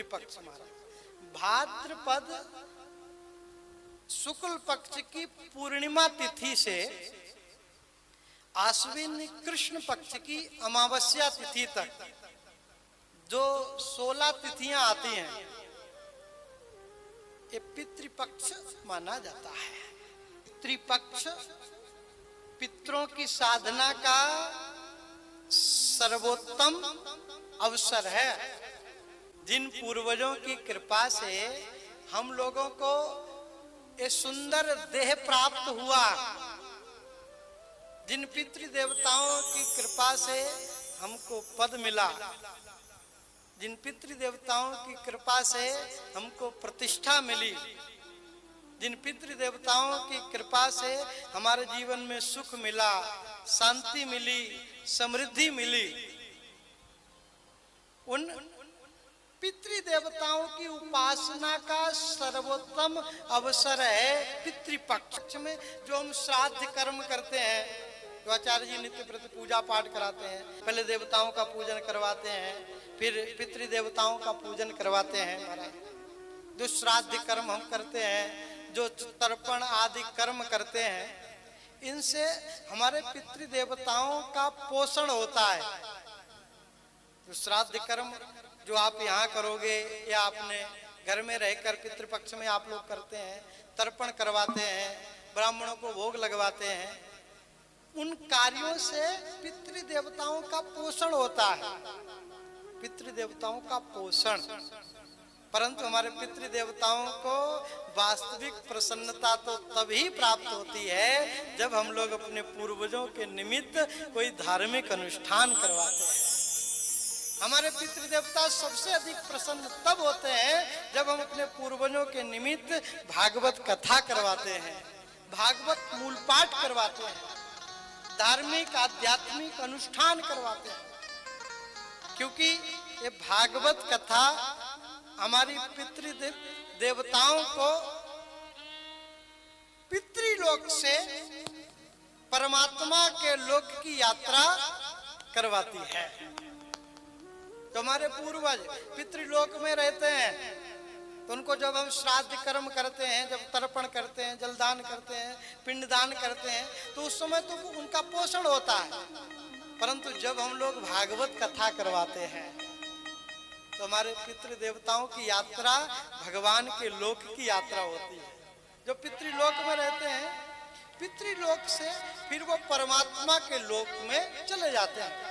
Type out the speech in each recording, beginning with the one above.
पितृपक्ष महाराज। भाद्रपद शुक्ल पक्ष की पूर्णिमा तिथि से आश्विन कृष्ण पक्ष की अमावस्या तिथि तक जो 16 तिथियां आती हैं, ये पितृपक्ष माना जाता है। पितृपक्ष पितरों की साधना का सर्वोत्तम अवसर है। जिन पूर्वजों की कृपा से हम लोगों को ये सुंदर देह प्राप्त हुआ, जिन पितृ देवताओं की कृपा से हमको पद मिला, जिन पितृ देवताओं की कृपा से हमको प्रतिष्ठा मिली, जिन पितृ देवताओं की कृपा से हमारे जीवन में सुख मिला, शांति मिली, समृद्धि मिली, उन पितृ देवताओं की उपासना का सर्वोत्तम अवसर है पितृपक्ष में। जो हम श्राद्ध कर्म करते हैं, जो आचार्य जी नित्य प्रति पूजा पाठ कराते हैं, पहले देवताओं का पूजन करवाते हैं, फिर पितृ देवताओं का पूजन करवाते हैं महाराज। जो श्राद्ध कर्म हम करते हैं, जो तर्पण आदि कर्म करते हैं, इनसे हमारे पितृ देवताओं का पोषण होता है। जो श्राद्ध कर्म जो आप यहाँ करोगे या अपने घर में रहकर पितृपक्ष में आप लोग करते हैं, तर्पण करवाते हैं, ब्राह्मणों को भोग लगवाते हैं, उन कार्यों से पितृ देवताओं का पोषण होता है, पितृ देवताओं का पोषण। परंतु हमारे पितृ देवताओं को वास्तविक प्रसन्नता तो तभी प्राप्त होती है जब हम लोग अपने पूर्वजों के निमित्त कोई धार्मिक अनुष्ठान करवाते हैं। हमारे पितृ देवता सबसे अधिक प्रसन्न तब होते हैं जब हम अपने पूर्वजों के निमित्त भागवत कथा करवाते हैं, भागवत मूल पाठ करवाते हैं, धार्मिक आध्यात्मिक अनुष्ठान करवाते हैं। क्योंकि ये भागवत कथा हमारी पितृ देवताओं को पितृलोक से परमात्मा के लोक की यात्रा करवाती है। तो हमारे पूर्वज पितृलोक में रहते हैं, तो उनको जब हम श्राद्ध कर्म करते हैं, जब तर्पण करते हैं, जलदान करते हैं, पिंडदान करते हैं, तो उस समय तो उनका पोषण होता है। परंतु जब हम लोग भागवत कथा करवाते हैं तो हमारे पितृ देवताओं की यात्रा भगवान के लोक की यात्रा होती है। जो पितृलोक में रहते हैं, पितृलोक से फिर वो परमात्मा के लोक में चले जाते हैं।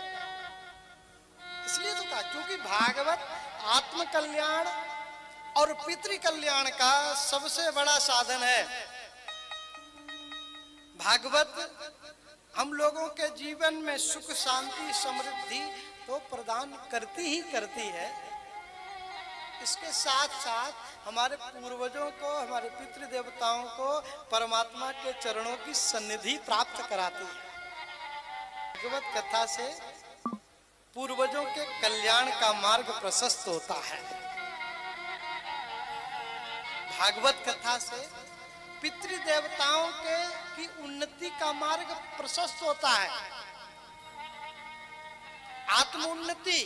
इसलिए तो कहा, क्योंकि भागवत आत्म कल्याण और पितृ कल्याण का सबसे बड़ा साधन है। भागवत हम लोगों के जीवन में सुख शांति समृद्धि तो प्रदान करती ही करती है, इसके साथ साथ हमारे पूर्वजों को, हमारे पितृ देवताओं को परमात्मा के चरणों की सन्निधि प्राप्त कराती है। भागवत कथा से पूर्वजों के कल्याण का मार्ग प्रशस्त होता है। भागवत कथा से पितृ देवताओं की उन्नति का मार्ग प्रशस्त होता है। आत्म उन्नति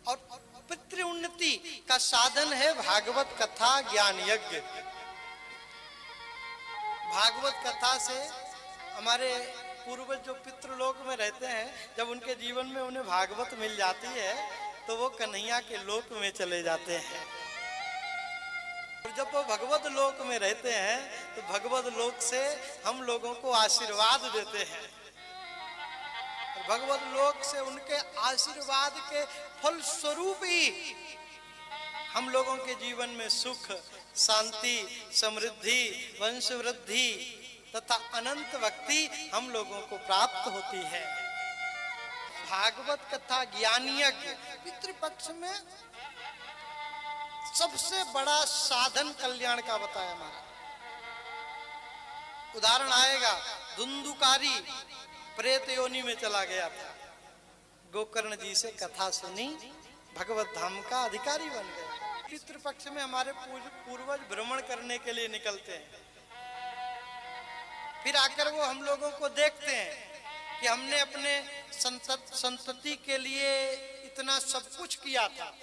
और पितृ उन्नति का साधन है भागवत कथा ज्ञान यज्ञ। भागवत कथा से हमारे पूर्वज जो पितृलोक में रहते हैं, जब उनके जीवन में उन्हें भागवत मिल जाती है तो वो कन्हैया के लोक में चले जाते हैं। और जब वो भगवत लोक में रहते हैं तो भगवत लोक से हम लोगों को आशीर्वाद देते हैं। भगवत लोक से उनके आशीर्वाद के फल स्वरूप ही हम लोगों के जीवन में सुख शांति समृद्धि वंश वृद्धि तथा अनंत भक्ति हम लोगों को प्राप्त होती है। भागवत कथा ज्ञान यज्ञ पितृपक्ष में सबसे बड़ा साधन कल्याण का बताया हमारा। उदाहरण आएगा, धुंधुकारी प्रेत योनि में चला गया था, गोकर्ण जी से कथा सुनी, भगवत धाम का अधिकारी बन गया। पितृपक्ष में हमारे पूर्वज भ्रमण करने के लिए निकलते हैं, फिर आकर वो हम लोगों को देखते हैं कि हमने अपने संतति के लिए इतना सब कुछ किया था,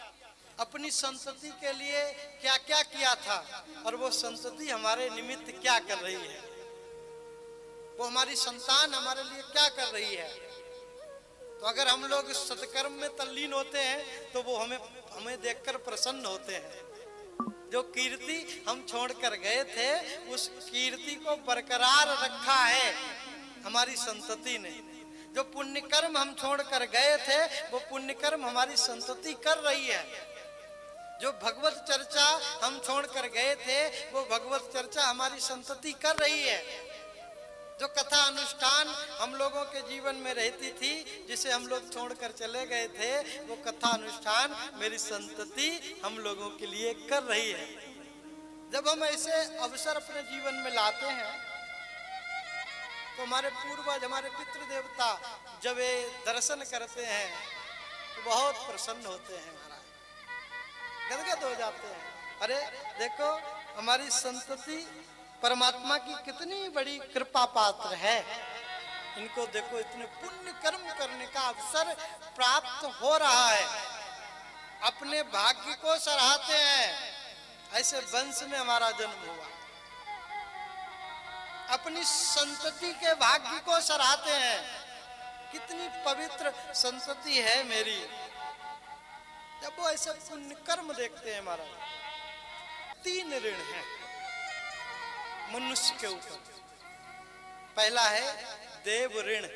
अपनी संतति के लिए क्या क्या किया था और वो संतति हमारे निमित्त क्या कर रही है, वो हमारी संतान हमारे लिए क्या कर रही है। तो अगर हम लोग सत्कर्म में तल्लीन होते हैं तो वो हमें देखकर प्रसन्न होते हैं। जो कीर्ति हम छोड़कर गए थे उस कीर्ति को बरकरार रखा है हमारी संतति ने। जो पुण्य कर्म हम छोड़कर गए थे वो पुण्य कर्म हमारी संतति कर रही है। जो भगवत चर्चा हम छोड़कर गए थे वो भगवत चर्चा हमारी संतति कर रही है। जो कथा अनुष्ठान हम लोगों के जीवन में रहती थी, जिसे हम लोग छोड़कर चले गए थे, वो कथा अनुष्ठान मेरी संतति हम लोगों के लिए कर रही है। जब हम ऐसे अवसर अपने जीवन में लाते हैं तो हमारे पूर्वज, हमारे पितृ देवता जब ये दर्शन करते हैं तो बहुत प्रसन्न होते हैं, महाराज गदगद हो जाते हैं। अरे देखो हमारी संतति परमात्मा की कितनी बड़ी कृपा पात्र है। इनको देखो इतने पुण्य कर्म करने का अवसर प्राप्त हो रहा है, अपने भाग्य को सराहते हैं। ऐसे वंश में हमारा जन्म हुआ, अपनी संतति के भाग्य को सराहते हैं। कितनी पवित्र संतति है मेरी। जब वो ऐसे पुण्य कर्म देखते हैं महाराज, 3 ऋण हैं मनुष्य के ऊपर। पहला है देव ऋण,